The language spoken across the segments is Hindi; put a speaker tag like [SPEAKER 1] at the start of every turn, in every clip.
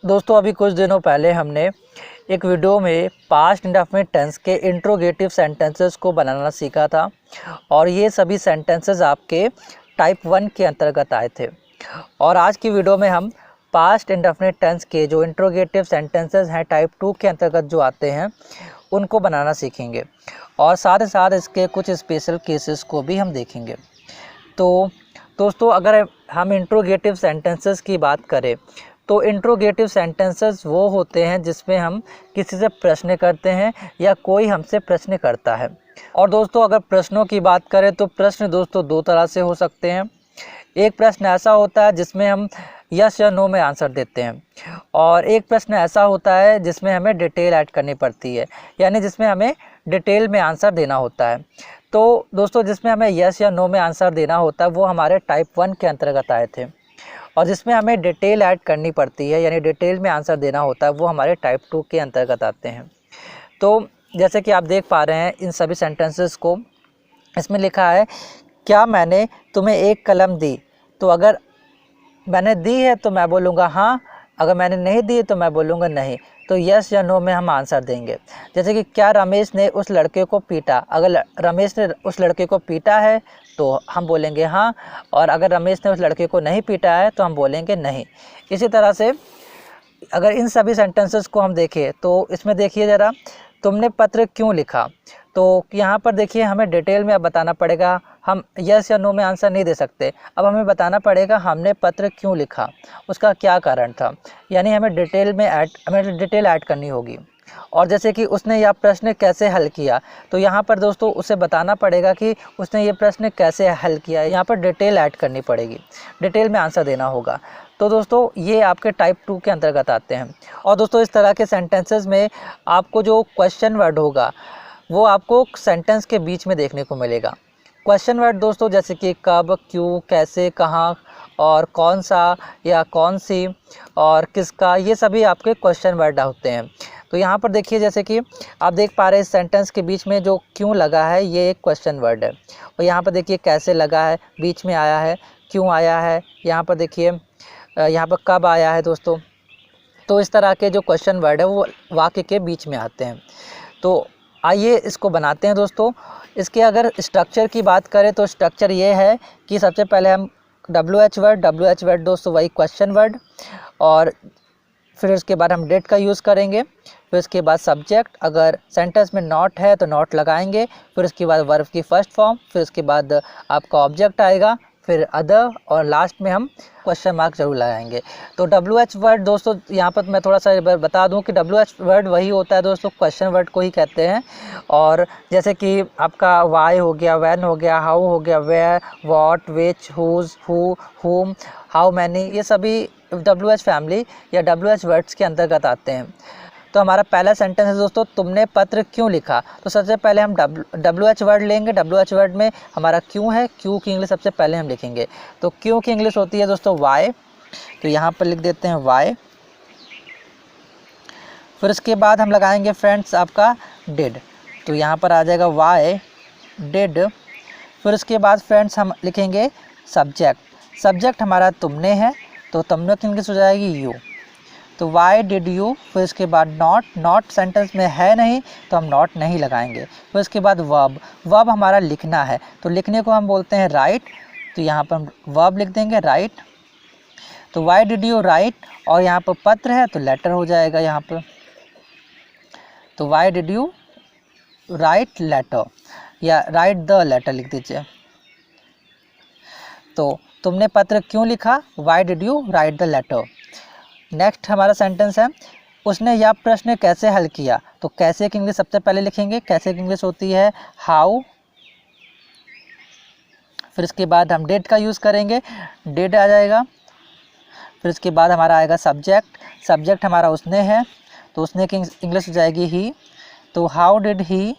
[SPEAKER 1] दोस्तों अभी कुछ दिनों पहले हमने एक वीडियो में पास्ट इंडेफिनिट टेंस के इंट्रोगेटिव सेंटेंसेस को बनाना सीखा था और ये सभी सेंटेंसेस आपके टाइप 1 के अंतर्गत आए थे। और आज की वीडियो में हम पास्ट इंडेफिनिट टेंस के जो इंट्रोगेटिव सेंटेंसेस हैं टाइप 2 के अंतर्गत जो आते हैं उनको बनाना सीखेंगे और साथ ही साथ इसके कुछ स्पेशल केसेस को भी हम देखेंगे। तो दोस्तों अगर हम इंट्रोगेटिव सेंटेंसेस की बात करें तो इंट्रोगेटिव सेंटेंसेस वो होते हैं जिसमें हम किसी से प्रश्न करते हैं या कोई हमसे प्रश्न करता है। और दोस्तों अगर प्रश्नों की बात करें तो प्रश्न दोस्तों दो तरह से हो सकते हैं। एक प्रश्न ऐसा होता है जिसमें हम यस या नो में आंसर देते हैं और एक प्रश्न ऐसा होता है जिसमें हमें डिटेल ऐड करनी पड़ती है, यानी जिसमें हमें डिटेल में आंसर देना होता है। तो दोस्तों जिसमें हमें यस या नो में आंसर देना होता है वो हमारे टाइप 1 के अंतर्गत आए थे और जिसमें हमें डिटेल ऐड करनी पड़ती है यानी डिटेल में आंसर देना होता है वो हमारे टाइप 2 के अंतर्गत आते हैं। तो जैसे कि आप देख पा रहे हैं इन सभी सेंटेंसेस को, इसमें लिखा है क्या मैंने तुम्हें एक कलम दी। तो अगर मैंने दी है तो मैं बोलूँगा हाँ, अगर मैंने नहीं दी तो मैं बोलूँगा नहीं। तो यस या नो में हम आंसर देंगे। जैसे कि क्या रमेश ने उस लड़के को पीटा। अगर रमेश ने उस लड़के को पीटा है तो हम बोलेंगे हाँ, और अगर रमेश ने उस लड़के को नहीं पीटा है तो हम बोलेंगे नहीं। इसी तरह से अगर इन सभी सेंटेंसेस को हम देखें तो इसमें देखिए ज़रा, तुमने पत्र क्यों लिखा। तो यहाँ पर देखिए हमें डिटेल में अब बताना पड़ेगा, हम यस या नो में आंसर नहीं दे सकते। अब हमें बताना पड़ेगा हमने पत्र क्यों लिखा, उसका क्या कारण था, यानी हमें डिटेल ऐड करनी होगी। और जैसे कि उसने यह प्रश्न कैसे हल किया, तो यहाँ पर दोस्तों उसे बताना पड़ेगा कि उसने ये प्रश्न कैसे हल किया, यहाँ पर डिटेल ऐड करनी पड़ेगी, डिटेल में आंसर देना होगा। तो दोस्तों ये आपके टाइप 2 के अंतर्गत आते हैं। और दोस्तों इस तरह के सेंटेंसेस में आपको जो क्वेश्चन वर्ड होगा वो आपको सेंटेंस के बीच में देखने को मिलेगा। क्वेश्चन वर्ड दोस्तों जैसे कि कब, क्यों, कैसे, कहाँ और कौन सा या कौन सी और किसका, ये सभी आपके क्वेश्चन वर्ड होते हैं। तो यहाँ पर देखिए जैसे कि आप देख पा रहे हैं सेंटेंस के बीच में जो क्यों लगा है ये एक क्वेश्चन वर्ड है। और यहाँ पर देखिए कैसे लगा है, बीच में आया है, क्यों आया है, यहाँ पर देखिए यहाँ पर कब आया है दोस्तों। तो इस तरह के जो क्वेश्चन वर्ड है वो वाक्य के बीच में आते हैं। तो आइए इसको बनाते हैं दोस्तों। इसके अगर स्ट्रक्चर की बात करें तो स्ट्रक्चर ये है कि सबसे पहले हम WH वर्ड दोस्तों वही क्वेश्चन वर्ड, और फिर उसके बाद हम डेट का यूज़ करेंगे, फिर उसके बाद सब्जेक्ट, अगर सेंटेंस में नॉट है तो नॉट लगाएंगे, फिर उसके बाद वर्ब की फर्स्ट फॉर्म, फिर उसके बाद आपका ऑब्जेक्ट आएगा, फिर अदर, और लास्ट में हम क्वेश्चन मार्क जरूर लगाएंगे। तो WH वर्ड दोस्तों यहाँ पर मैं थोड़ा सा बता दूं कि WH वर्ड वही होता है दोस्तों, क्वेश्चन वर्ड को ही कहते हैं। और जैसे कि आपका वाई हो गया, व्हेन हो गया, हाउ हो गया, where, what, which, whose, who, whom, how many, ये सभी WH फैमिली या WH वर्ड्स के अंतर्गत आते हैं। तो हमारा पहला सेंटेंस है दोस्तों, तुमने पत्र क्यों लिखा। तो सबसे पहले हम WH वर्ड लेंगे। WH वर्ड में हमारा क्यों है, क्यों की इंग्लिश सबसे पहले हम लिखेंगे। तो क्यों की इंग्लिश होती है दोस्तों वाई, तो यहाँ पर लिख देते हैं वाई। फिर उसके बाद हम लगाएंगे फ्रेंड्स आपका डिड, तो यहाँ पर आ जाएगा वाई डिड। फिर उसके बाद फ्रेंड्स हम लिखेंगे सब्जेक्ट। सब्जेक्ट हमारा तुमने है तो तुमने की इंग्लिश हो जाएगी यू, तो वाई डिड यू। फिर इसके बाद नॉट सेंटेंस में है नहीं तो हम नॉट नहीं लगाएंगे। फिर इसके बाद वर्ब हमारा लिखना है, तो लिखने को हम बोलते हैं राइट, तो यहाँ पर हम वर्ब लिख देंगे राइट। तो वाई डिड यू राइट, और यहाँ पर पत्र है तो लेटर हो जाएगा यहाँ पर, तो why did you write letter या राइट द लेटर लिख दीजिए। तो तुमने पत्र क्यों लिखा, why did you write the letter. Next हमारा सेंटेंस है, उसने यह प्रश्न कैसे हल किया। तो कैसे की इंग्लिश सबसे पहले लिखेंगे, कैसे की इंग्लिश होती है हाउ। फिर इसके बाद हम डिड का यूज़ करेंगे, डिड आ जाएगा। फिर इसके बाद हमारा आएगा सब्जेक्ट। सब्जेक्ट हमारा उसने है तो उसने की इंग्लिश हो जाएगी ही, तो हाउ डिड ही।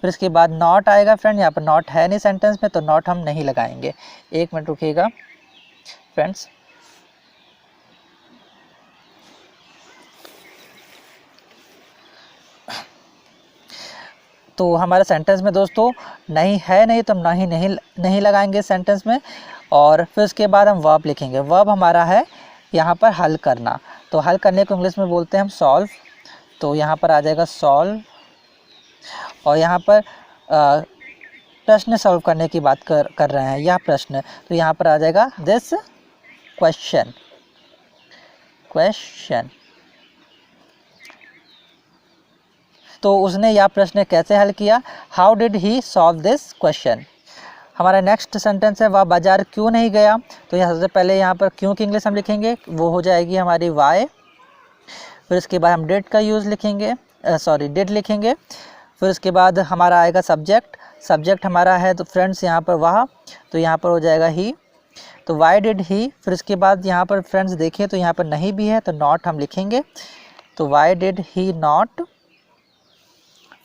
[SPEAKER 1] फिर इसके बाद नॉट आएगा फ्रेंड, यहाँ पर नॉट है नहीं सेंटेंस में तो नॉट हम नहीं लगाएंगे। एक मिनट रुकिएगा फ्रेंड्स। तो हमारे सेंटेंस में दोस्तों नहीं है नहीं तो हम नहीं लगाएंगे सेंटेंस में। और फिर उसके बाद हम वर्ब लिखेंगे। वर्ब हमारा है यहाँ पर हल करना, तो हल करने को इंग्लिश में बोलते हैं हम सॉल्व। तो यहाँ पर आ जाएगा सॉल्व, और यहाँ पर प्रश्न सॉल्व करने की बात कर रहे हैं, यह प्रश्न, तो यहाँ पर आ जाएगा दिस क्वेश्चन। तो उसने यह प्रश्न कैसे हल किया, how did he solve this question. हमारा नेक्स्ट सेंटेंस है वह बाजार क्यों नहीं गया। तो यहाँ सबसे पहले यहाँ पर क्यों की इंग्लिश हम लिखेंगे, वो हो जाएगी हमारी वाई। फिर उसके बाद हम डिड का यूज़ लिखेंगे, डिड लिखेंगे। फिर उसके बाद हमारा आएगा सब्जेक्ट हमारा है तो फ्रेंड्स यहाँ पर वह, तो यहाँ पर हो जाएगा ही। तो वाई डिड ही। फिर उसके बाद यहाँ पर फ्रेंड्स देखिए तो यहाँ पर नहीं भी है तो नॉट हम लिखेंगे, तो वाई डिड ही नॉट।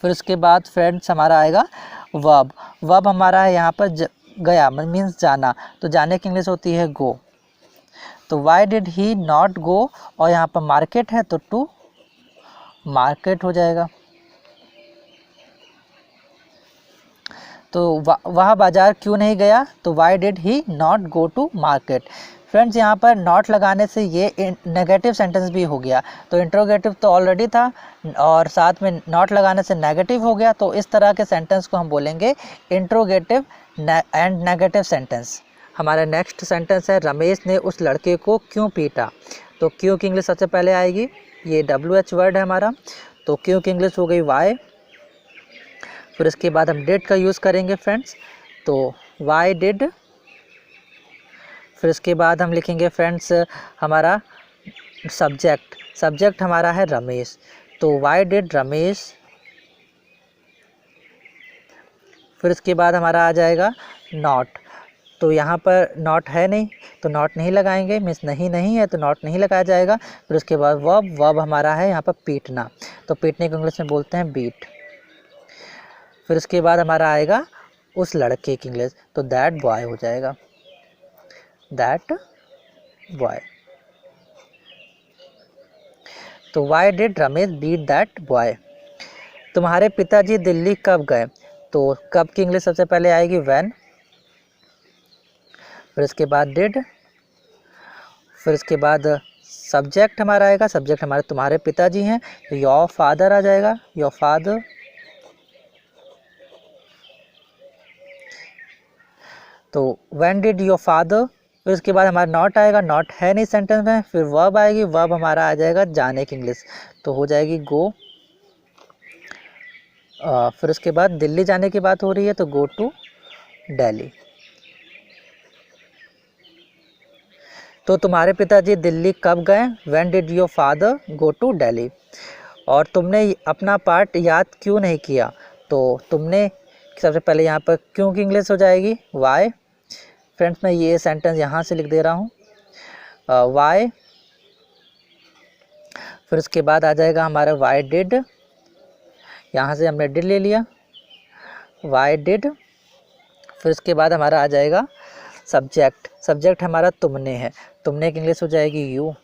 [SPEAKER 1] फिर उसके बाद फ्रेंड्स हमारा आएगा वर्ब हमारा है यहाँ पर गया मीन्स जाना, तो जाने की इंग्लिश होती है गो। तो वाई डिड ही नॉट गो, और यहाँ पर मार्केट है तो टू मार्केट हो जाएगा। तो वह बाजार क्यों नहीं गया, तो why did he not go to market. Friends यहाँ पर नॉट लगाने से ये नेगेटिव सेंटेंस भी हो गया, तो इंट्रोगेटिव तो ऑलरेडी था और साथ में नॉट लगाने से नेगेटिव हो गया, तो इस तरह के सेंटेंस को हम बोलेंगे इंट्रोगेटिव एंड नेगेटिव सेंटेंस। हमारा नेक्स्ट सेंटेंस है रमेश ने उस लड़के को क्यों पीटा। तो क्यों की इंग्लिश सबसे पहले आएगी, ये WH वर्ड है हमारा, तो क्यों की इंग्लिश हो गई वाई। फिर इसके बाद हम डिड का यूज़ करेंगे फ्रेंड्स, तो वाई डिड। फिर इसके बाद हम लिखेंगे फ्रेंड्स हमारा सब्जेक्ट हमारा है रमेश, तो वाई डिड रमेश। फिर इसके बाद हमारा आ जाएगा नॉट, तो यहाँ पर नॉट है नहीं तो नॉट नहीं लगाएंगे, मीन्स नहीं है तो नॉट नहीं लगाया जाएगा। फिर उसके बाद वर्ब हमारा है यहाँ पर पीटना, तो पीटने को इंग्लिश में बोलते हैं बीट। फिर उसके बाद हमारा आएगा उस लड़के की इंग्लिश, तो दैट बॉय हो जाएगा, दैट बॉय। तो why did Ramesh beat that boy. तुम्हारे पिताजी दिल्ली कब गए, तो कब की इंग्लिश सबसे पहले आएगी व्हेन। फिर इसके बाद डिड। फिर इसके बाद सब्जेक्ट हमारा आएगा, सब्जेक्ट हमारे तुम्हारे पिताजी हैं तो योर फादर आ जाएगा, योर फादर। तो व्हेन डिड योर फादर। फिर उसके बाद हमारा नॉट आएगा, नॉट है नहीं सेंटेंस में। फिर वर्ब आएगी, वर्ब हमारा आ जाएगा जाने की इंग्लिश, तो हो जाएगी गो। फिर उसके बाद दिल्ली जाने की बात हो रही है तो गो टू दिल्ली। तो तुम्हारे पिताजी दिल्ली कब गए, when did your father go to Delhi. और तुमने अपना पार्ट याद क्यों नहीं किया, तो तुमने सबसे पहले यहाँ पर क्यों की इंग्लिश हो जाएगी वाई। फ्रेंड्स मैं ये सेंटेंस यहाँ से लिख दे रहा हूँ, वाई। फिर उसके बाद आ जाएगा हमारा वाई डिड, यहाँ से हमने डिड ले लिया, वाई डिड। फिर उसके बाद हमारा आ जाएगा सब्जेक्ट हमारा तुमने है, तुमने की इंग्लिश हो जाएगी यू,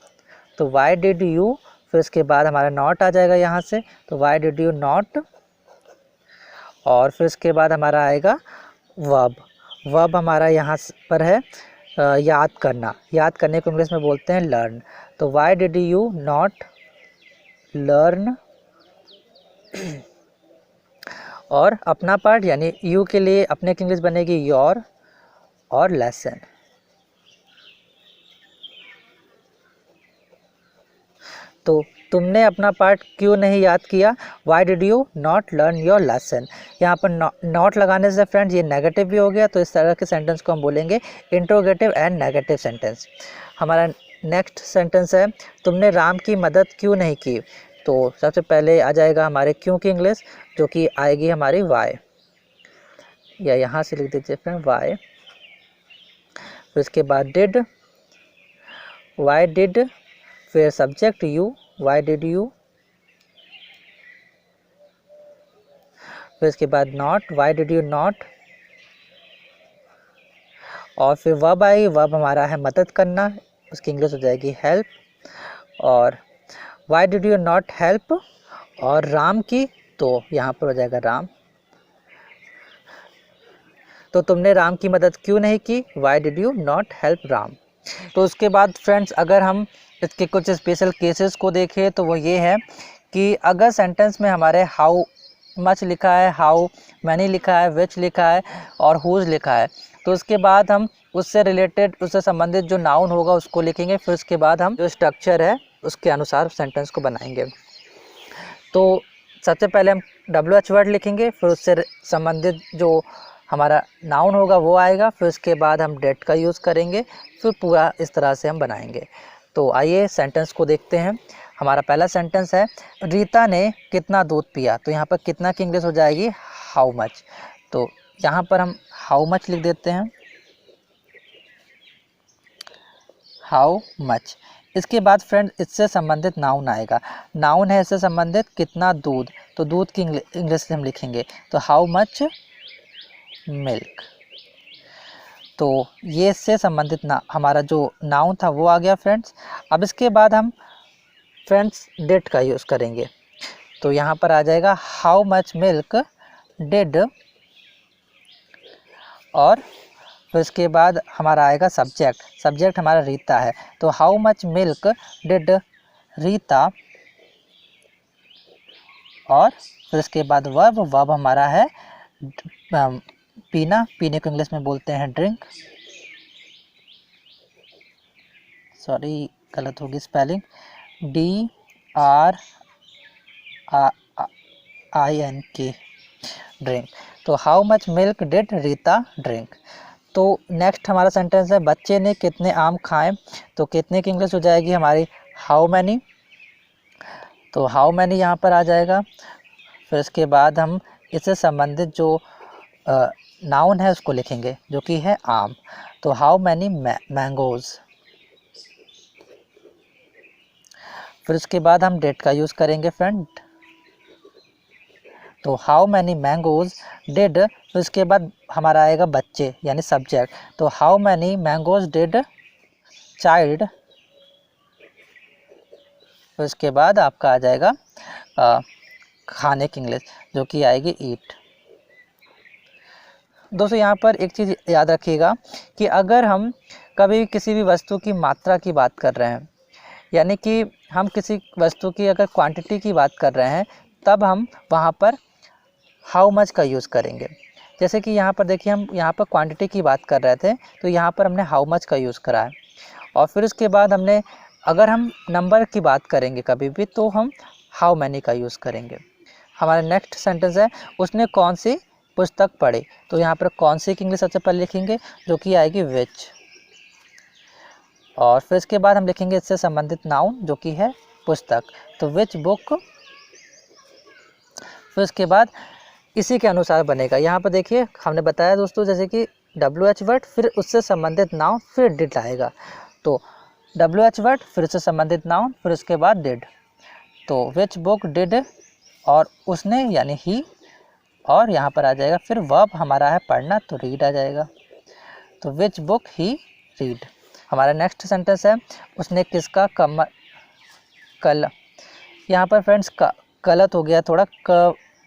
[SPEAKER 1] तो वाई डिड यू। फिर उसके बाद हमारा नॉट आ जाएगा यहाँ से, तो वाई डिड यू नॉट। और फिर उसके बाद हमारा आएगा वर्ब हमारा यहाँ पर है याद करने को इंग्लिश में बोलते हैं लर्न, तो why did you not learn. और अपना पार्ट यानी यू के लिए अपने की इंग्लिश बनेगी योर और लेसन। तो तुमने अपना पार्ट क्यों नहीं याद किया, Y did you not learn your lesson. यहाँ पर नॉट लगाने से फ्रेंड्स ये नेगेटिव भी हो गया, तो इस तरह के सेंटेंस को हम बोलेंगे इंट्रोगेटिव एंड नेगेटिव सेंटेंस। हमारा नेक्स्ट सेंटेंस है तुमने राम की मदद क्यों नहीं की। तो सबसे पहले आ जाएगा हमारे क्यों की इंग्लिश, जो कि आएगी हमारी वाई, या यहाँ से लिख दीजिए फ्रेंड वाई। फिर उसके बाद डिड, वाई डिड। फिर subject you, Y did you. फिर इसके बाद not, Y did you not. और फिर वर्ब आएगी, वर्ब हमारा है मदद करना, उसकी इंग्लिश हो जाएगी हेल्प। और Y did you not help. और राम की, तो यहाँ पर हो जाएगा राम, तो तुमने राम की मदद क्यों नहीं की, Y did you not help Ram. तो उसके बाद फ्रेंड्स अगर हम इसके कुछ स्पेशल केसेस को देखें तो वो ये है कि अगर सेंटेंस में हमारे हाउ मच लिखा है, हाउ मैनी लिखा है, विच लिखा है और हुज लिखा है, तो उसके बाद हम उससे रिलेटेड, उससे संबंधित जो नाउन होगा उसको लिखेंगे। फिर उसके बाद हम जो स्ट्रक्चर है उसके अनुसार सेंटेंस को बनाएंगे। तो सबसे पहले हम WH वर्ड लिखेंगे, फिर उससे संबंधित जो हमारा नाउन होगा वो आएगा, फिर उसके बाद हम डेट का यूज़ करेंगे, फिर पूरा इस तरह से हम बनाएंगे। तो आइए सेंटेंस को देखते हैं। हमारा पहला सेंटेंस है, रीता ने कितना दूध पिया। तो यहाँ पर कितना की इंग्लिश हो जाएगी हाउ मच। तो यहाँ पर हम हाउ मच लिख देते हैं, हाउ मच। इसके बाद फ्रेंड इससे संबंधित नाउन आएगा, नाउन है इससे संबंधित कितना दूध, तो दूध की इंग्लिश से हम लिखेंगे तो हाउ मच मिल्क। तो ये इससे संबंधित हमारा जो नाउन था वो आ गया फ्रेंड्स। अब इसके बाद हम फ्रेंड्स डिड का यूज़ करेंगे। तो यहाँ पर आ जाएगा हाउ मच मिल्क डिड, और फिर इसके बाद हमारा आएगा सब्जेक्ट, सब्जेक्ट हमारा रीता है, तो how much milk did Rita, और फिर इसके बाद वर्ब, वर्ब हमारा है पीना, पीने को इंग्लिश में बोलते हैं ड्रिंक, सॉरी गलत होगी स्पेलिंग, DRINK ड्रिंक। तो how much milk did Rita drink. तो नेक्स्ट हमारा सेंटेंस है, बच्चे ने कितने आम खाए। तो कितने की इंग्लिश हो जाएगी हमारी हाउ मैनी। तो हाउ मैनी यहाँ पर आ जाएगा। फिर इसके बाद हम इससे संबंधित जो नाउन है उसको लिखेंगे जो कि है आम। तो हाउ मैनी मैंगोज़। फिर उसके बाद हम डेट का यूज़ करेंगे फ्रेंड। तो हाउ मैनी मैंगोज़ डिड, फिर उसके बाद हमारा आएगा बच्चे यानी सब्जेक्ट, तो how many mangoes did child. फिर उसके बाद आपका आ जाएगा खाने की इंग्लिश जो कि आएगी ईट। दोस्तों यहाँ पर एक चीज़ याद रखिएगा कि अगर हम कभी किसी भी वस्तु की मात्रा की बात कर रहे हैं, यानी कि हम किसी वस्तु की अगर क्वांटिटी की बात कर रहे हैं, तब हम वहाँ पर हाउ मच का यूज़ करेंगे। जैसे कि यहाँ पर देखिए हम यहाँ पर क्वांटिटी की बात कर रहे थे, तो यहाँ पर हमने हाउ मच का यूज़ करा है। और फिर उसके बाद हमने अगर हम नंबर की बात करेंगे कभी भी, तो हम हाउ मैनी का यूज़ करेंगे। हमारा नेक्स्ट सेंटेंस है, उसने कौन सी पुस्तक पढ़ी। तो यहाँ पर कौन सी की इंग्लिश सबसे पहले लिखेंगे जो कि आएगी विच, और फिर इसके बाद हम लिखेंगे इससे संबंधित नाउन जो कि है पुस्तक, तो विच बुक। फिर उसके बाद इसी के अनुसार बनेगा। यहाँ पर देखिए हमने बताया दोस्तों जैसे कि WH वर्ड, फिर उससे संबंधित नाउन, फिर डिड आएगा। तो WH वर्ड, फिर उससे संबंधित नाउन, फिर उसके बाद डिड। तो विच बुक डिड, और उसने यानी ही, और यहाँ पर आ जाएगा फिर वर्ब हमारा है पढ़ना, तो रीड आ जाएगा। तो विच बुक ही रीड। हमारा नेक्स्ट सेंटेंस है, उसने किसका कलम। यहाँ पर फ्रेंड्स गलत हो गया थोड़ा,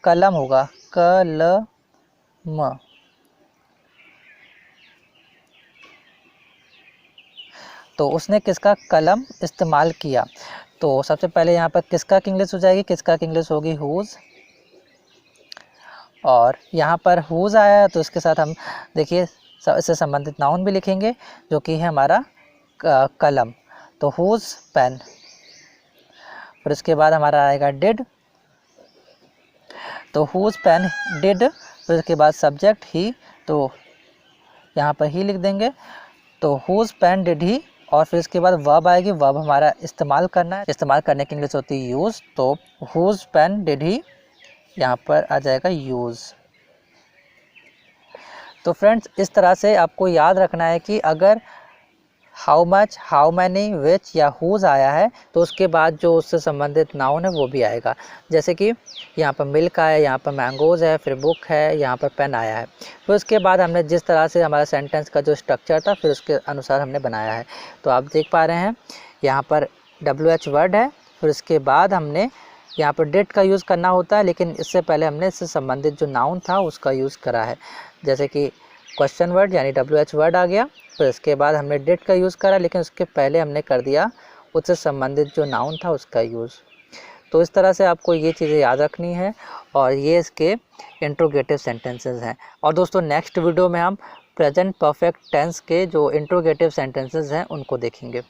[SPEAKER 1] कलम होगा कलम। तो उसने किसका कलम इस्तेमाल किया। तो सबसे पहले यहाँ पर किसका की इंग्लिश हो जाएगी, किसका की इंग्लिश होगी हुज, और यहाँ पर हुज आया तो इसके साथ हम देखिए इससे संबंधित नाउन भी लिखेंगे जो कि है हमारा कलम, तो हुज पेन। फिर उसके बाद हमारा आएगा डिड, तो हुज पेन डिड। फिर उसके बाद सब्जेक्ट ही, तो यहाँ पर ही लिख देंगे, तो हुज पेन डिड ही। और फिर इसके बाद वर्ब आएगी, वर्ब हमारा इस्तेमाल करना है, इस्तेमाल करने की इंग्लिश होती है यूज़, तो हुज पेन डिड ही यहाँ पर आ जाएगा यूज़। तो फ्रेंड्स इस तरह से आपको याद रखना है कि अगर हाउ मच, हाउ मैनी, विच या हुज आया है तो उसके बाद जो उससे संबंधित नाउन है वो भी आएगा। जैसे कि यहाँ पर मिल्क आया, यहाँ पर मैंगोज़ है, फिर बुक है, यहाँ पर पेन आया है। फिर उसके बाद हमने जिस तरह से हमारा सेंटेंस का जो स्ट्रक्चर था फिर उसके अनुसार हमने बनाया है। तो आप देख पा रहे हैं यहाँ पर WH वर्ड है, फिर उसके बाद हमने यहाँ पर डिड का यूज़ करना होता है, लेकिन इससे पहले हमने इससे संबंधित जो नाउन था उसका यूज़ करा है। जैसे कि क्वेश्चन वर्ड यानी WH वर्ड आ गया, फिर इसके बाद हमने डिड का यूज़ करा, लेकिन उसके पहले हमने कर दिया उससे संबंधित जो नाउन था उसका यूज़। तो इस तरह से आपको ये चीज़ें याद रखनी है और ये इसके इंट्रोगेटिव सेंटेंसेस हैं। और दोस्तों नेक्स्ट वीडियो में हम प्रेजेंट परफेक्ट टेंस के जो इंट्रोगेटिव सेंटेंसेस हैं उनको देखेंगे।